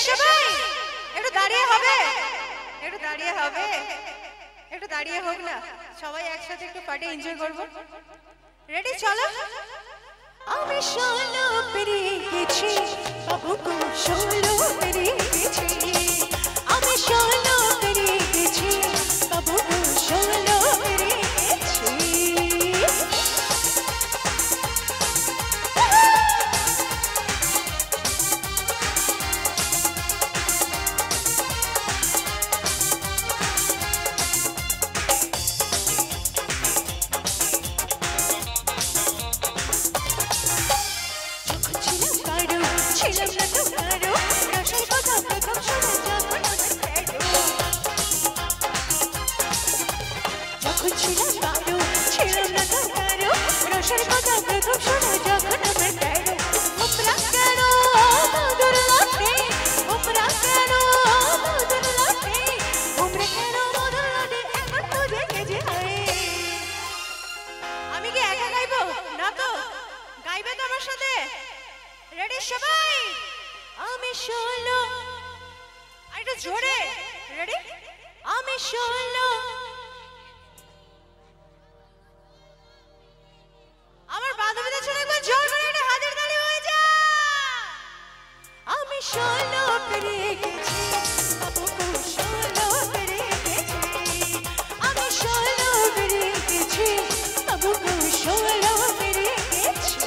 সবাই একটু দাঁড়িয়ে হবে, একটু দাঁড়িয়ে হবে, একটু দাঁড়িয়ে হোক না, সবাই একসাথে একটু পার্টি এনজয় করবো। রেডি, চলো। আমি 16 পেরিয়ে গেছি বাবু গো, 16 পেরিয়ে গেছি, আমি 16 পেরিয়ে গেছি বাবু গো, 16 পেরিয়ে গেছি। আমি কি একা গাইবো না তো? গাইবে তো আমার সাথে? রেডি সবাই? আমি 16, আরেকটু জোরে। রেডি? আমি 16, আমার বান্ধবীদের জন্য একবার জোর করে একটা হাতের তালি হয়ে যা। আমি 16 পেরিয়ে গেছি বাবু গো, 16 পেরিয়ে গেছি, আমি 16 পেরিয়ে গেছি বাবু গো, 16 পেরিয়ে গেছি।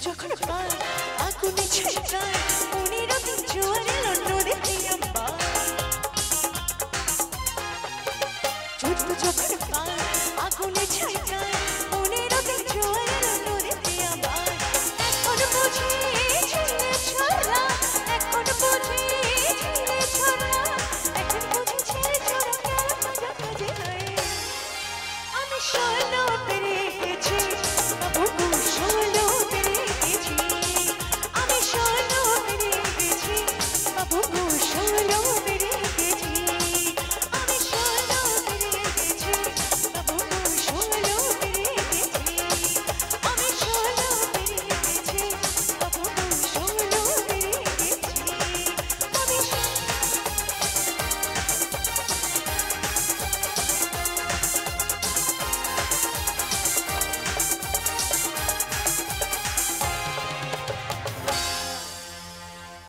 যখন পাই আগুনে ছেড়াই, মনে রাখি জোয়ারে নদীতে আমার, যখন পাই আগুনে ছেড়াই,